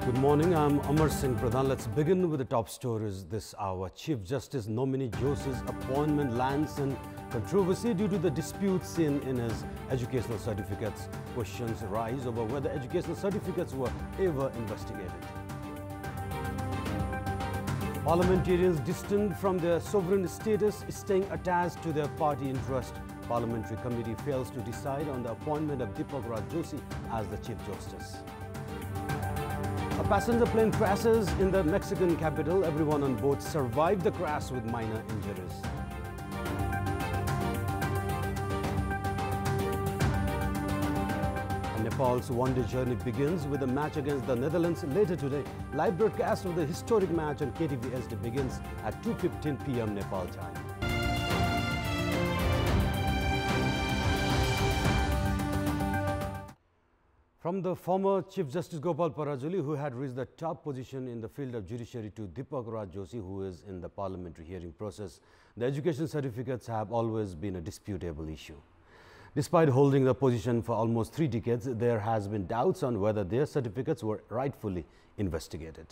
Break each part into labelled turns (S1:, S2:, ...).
S1: Good morning, I'm Amar Singh Pradhan. Let's begin with the top stories this hour. Chief Justice nominee Joshi's appointment lands in controversy due to the disputes seen in his educational certificates. Questions rise over whether educational certificates were ever investigated. Parliamentarians distant from their sovereign status staying attached to their party interest. Parliamentary committee fails to decide on the appointment of Deepak Raj Joshi as the Chief Justice. A passenger plane crashes in the Mexican capital. Everyone on board survived the crash with minor injuries. And Nepal's one-day journey begins with a match against the Netherlands later today. Live broadcast of the historic match on KTV SD begins at 2:15 p.m. Nepal time. From the former Chief Justice Gopal Parajuli, who had reached the top position in the field of judiciary, to Deepak Raj Joshi, who is in the parliamentary hearing process, the education certificates have always been a disputable issue. Despite holding the position for almost 3 decades, there has been doubts on whether their certificates were rightfully investigated.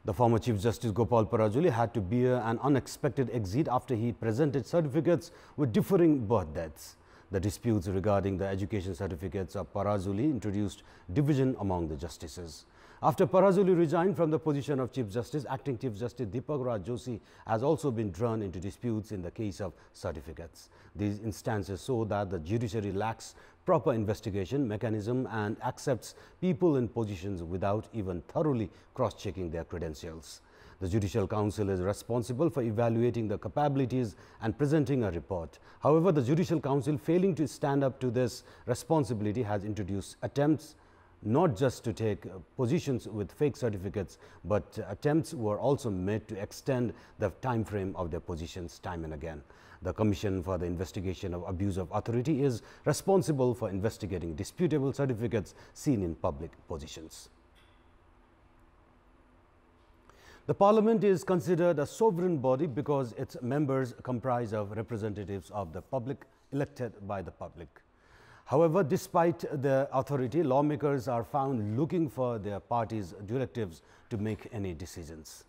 S1: The former Chief Justice Gopal Parajuli had to bear an unexpected exit after he presented certificates with differing birth dates. The disputes regarding the education certificates of Parajuli introduced division among the justices. After Parajuli resigned from the position of Chief Justice, Acting Chief Justice Deepak Raj Joshi has also been drawn into disputes in the case of certificates. These instances show that the judiciary lacks proper investigation mechanism and accepts people in positions without even thoroughly cross-checking their credentials. The Judicial Council is responsible for evaluating the capabilities and presenting a report. However, the Judicial Council, failing to stand up to this responsibility, has introduced attempts not just to take positions with fake certificates, but attempts were also made to extend the time frame of their positions time and again. The Commission for the Investigation of Abuse of Authority is responsible for investigating disputable certificates seen in public positions. The Parliament is considered a sovereign body because its members comprise of representatives of the public elected by the public. However, despite their authority, lawmakers are found looking for their party's directives to make any decisions.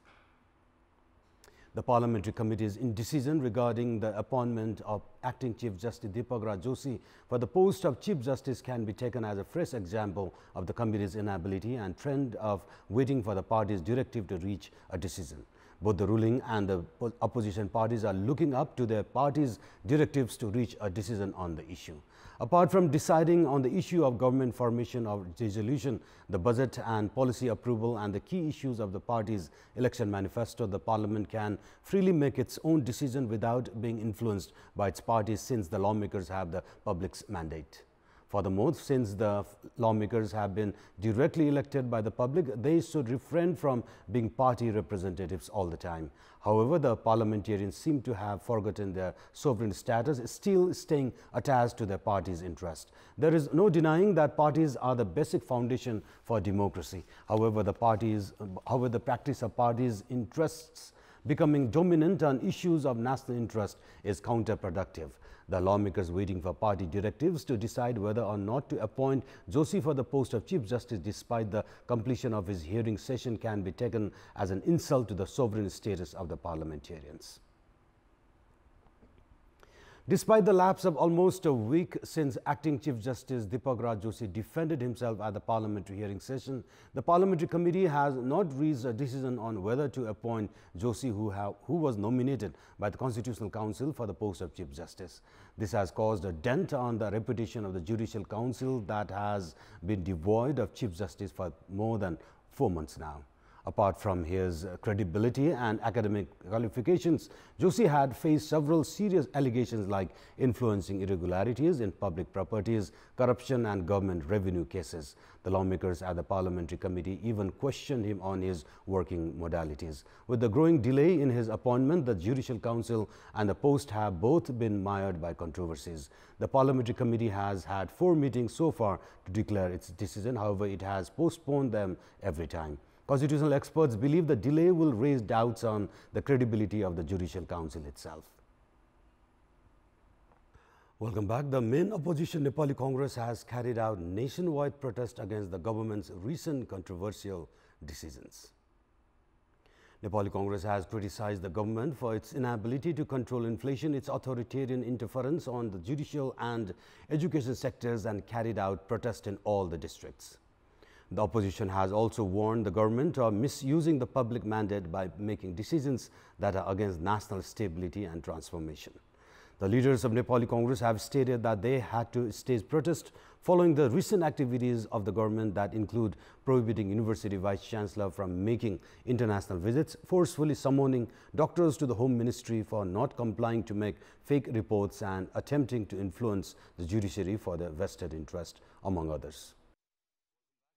S1: The Parliamentary Committee's indecision regarding the appointment of Acting Chief Justice Deepak Raj Joshi for the post of Chief Justice can be taken as a fresh example of the committee's inability and trend of waiting for the party's directive to reach a decision. Both the ruling and the opposition parties are looking up to their party's directives to reach a decision on the issue. Apart from deciding on the issue of government formation or dissolution, the budget and policy approval and the key issues of the party's election manifesto, the Parliament can freely make its own decision without being influenced by its parties, since the lawmakers have the public's mandate. Furthermore, since the lawmakers have been directly elected by the public, they should refrain from being party representatives all the time. However, the parliamentarians seem to have forgotten their sovereign status, still staying attached to their party's interest. There is no denying that parties are the basic foundation for democracy. However, the practice of parties' interests becoming dominant on issues of national interest is counterproductive. The lawmakers waiting for party directives to decide whether or not to appoint Joshi for the post of Chief Justice despite the completion of his hearing session can be taken as an insult to the sovereign status of the parliamentarians. Despite the lapse of almost a week since Acting Chief Justice Deepak Raj Joshi defended himself at the parliamentary hearing session, the parliamentary committee has not reached a decision on whether to appoint Joshi, who was nominated by the Constitutional Council for the post of Chief Justice. This has caused a dent on the reputation of the Judicial Council that has been devoid of Chief Justice for more than 4 months now. Apart from his credibility and academic qualifications, Joshi had faced several serious allegations like influencing irregularities in public properties, corruption and government revenue cases. The lawmakers at the parliamentary committee even questioned him on his working modalities. With the growing delay in his appointment, the Judicial Council and the post have both been mired by controversies. The parliamentary committee has had 4 meetings so far to declare its decision. However, it has postponed them every time. Constitutional experts believe the delay will raise doubts on the credibility of the Judicial Council itself. Welcome back. The main opposition Nepali Congress has carried out nationwide protest against the government's recent controversial decisions. Nepali Congress has criticized the government for its inability to control inflation, its authoritarian interference on the judicial and education sectors, and carried out protest in all the districts. The opposition has also warned the government of misusing the public mandate by making decisions that are against national stability and transformation. The leaders of Nepali Congress have stated that they had to stage protest following the recent activities of the government that include prohibiting university vice-chancellor from making international visits, forcefully summoning doctors to the Home Ministry for not complying to make fake reports, and attempting to influence the judiciary for their vested interest, among others.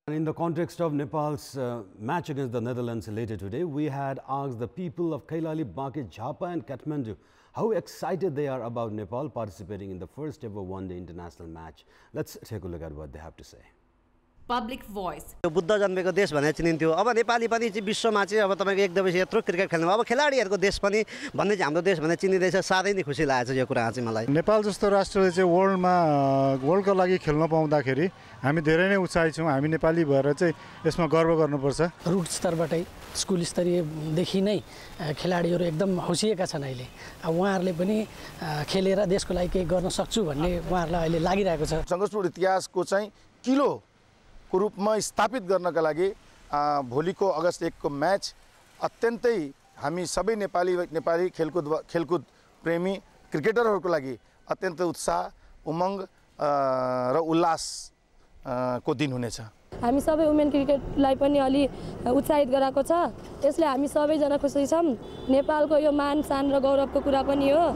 S1: And in the context of Nepal's match against the Netherlands later today, we had asked the people of Kailali, Baake, Jhapa and Kathmandu how excited they are about Nepal participating in the first ever one-day international match. Let's take a look at what they have to say.
S2: Public voice.
S3: Buddha जन्मेको देश भनेर चिनिन्थ्यो। अब नेपाली पनि चाहिँ विश्वमा चाहिँ अब तपाईको एक दिवसीय यत्रो क्रिकेट खेल्नु अब खेलाडीहरुको देश पनि भन्ने चाहिँ हाम्रो देश भनेर चिनिदैछ। साथै नै खुसी लागेछ यो कुरा चाहिँ मलाई।
S4: नेपाल जस्तो राष्ट्रले चाहिँ वर्ल्डको लागि खेल्न पाउँदाखेरि हामी धेरै नै उत्साहित छौं। हामी नेपाली भएर चाहिँ यसमा गर्व गर्नुपर्छ।
S5: रुट स्तरबाटै स्कुल स्तरीयदेखि नै खेलाडीहरु एकदम हौसिएका छन्। अहिले अब उहाँहरुले पनि खेलेर देशको लागि केही गर्न सक्छु भन्ने उहाँहरुलाई अहिले लागिरहेको छ।
S6: संघर्षपूर्ण इतिहासको चाहिँ किलो को रूपमा स्थापित गर्नका लागि भोलिको अगस्त 1 को म्याच अत्यन्तै हामी सबै नेपाली खेलकुद प्रेमी क्रिकेटरहरुको लागि अत्यन्त उत्साह, उमंग र उल्लास को दिन हुनेछ।
S7: हामी सबै वुमेन क्रिकेटलाई पनि अलि उत्साहित गराएको छ। यसले हामी सबै जना खुसी छौं। नेपालको यो मान शान र गौरवको कुरा पनि हो।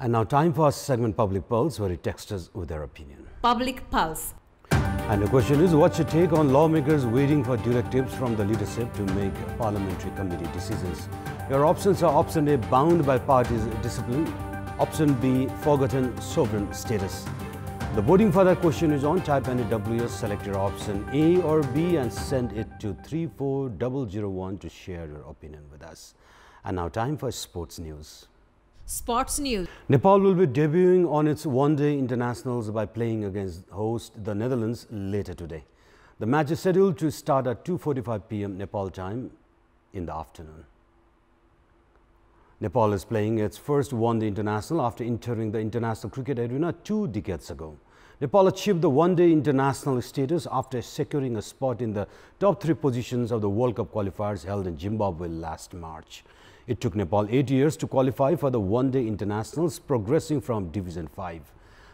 S1: And now time for our segment Public Pulse, where it texts us with their opinion.
S2: Public Pulse.
S1: And the question is, what's your take on lawmakers waiting for directives from the leadership to make parliamentary committee decisions? Your options are: option A, bound by party's discipline; option B, forgotten sovereign status. The voting for that question is on. Type any WS, select your option A or B and send it to 34001 to share your opinion with us. And now time for sports news.
S2: Sports news.
S1: Nepal will be debuting on its one-day internationals by playing against host the Netherlands later today. The match is scheduled to start at 2:45 p.m. Nepal time in the afternoon. Nepal is playing its first one-day international after entering the international cricket arena 2 decades ago. Nepal achieved the one-day international status after securing a spot in the top 3 positions of the World Cup qualifiers held in Zimbabwe last March. It took Nepal 8 years to qualify for the one-day internationals, progressing from Division 5.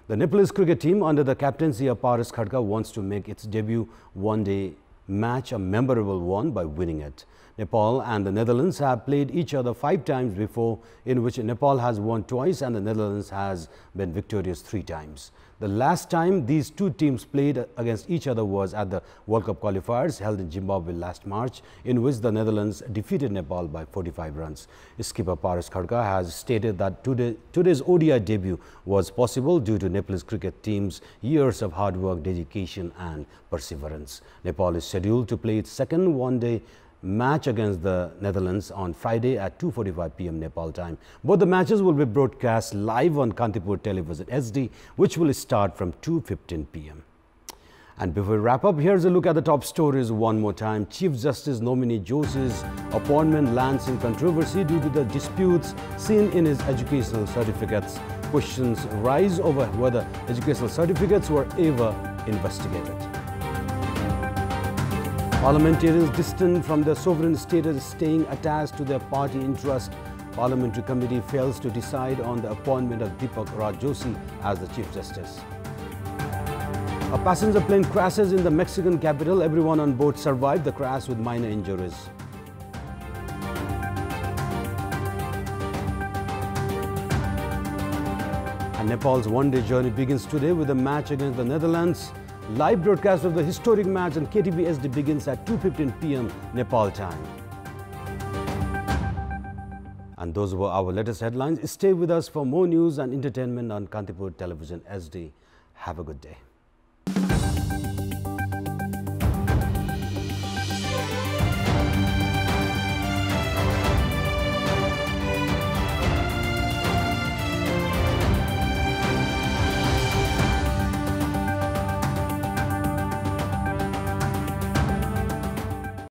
S1: The Nepalese cricket team under the captaincy of Paras Khadka wants to make its debut one-day match a memorable one by winning it. Nepal and the Netherlands have played each other 5 times before, in which Nepal has won twice and the Netherlands has been victorious 3 times. The last time these 2 teams played against each other was at the World Cup qualifiers held in Zimbabwe last March, in which the Netherlands defeated Nepal by 45 runs. Skipper Paras Khadka has stated that today's ODI debut was possible due to Nepalese cricket team's years of hard work, dedication and perseverance. Nepal is scheduled to play its second one-day match against the Netherlands on Friday at 2:45 p.m. Nepal time. Both the matches will be broadcast live on Kantipur television SD, which will start from 2:15 p.m. And before we wrap up, here's a look at the top stories one more time. Chief Justice nominee Joshi's appointment lands in controversy due to the disputes seen in his educational certificates. Questions rise over whether educational certificates were ever investigated. Parliamentarians distant from their sovereign status staying attached to their party interest. Parliamentary committee fails to decide on the appointment of Deepak Raj Joshi as the Chief Justice. A passenger plane crashes in the Mexican capital. Everyone on board survived the crash with minor injuries. And Nepal's one-day journey begins today with a match against the Netherlands. Live broadcast of the historic match on KTV SD begins at 2:15 p.m. Nepal time. And those were our latest headlines. Stay with us for more news and entertainment on Kantipur Television SD. Have a good day.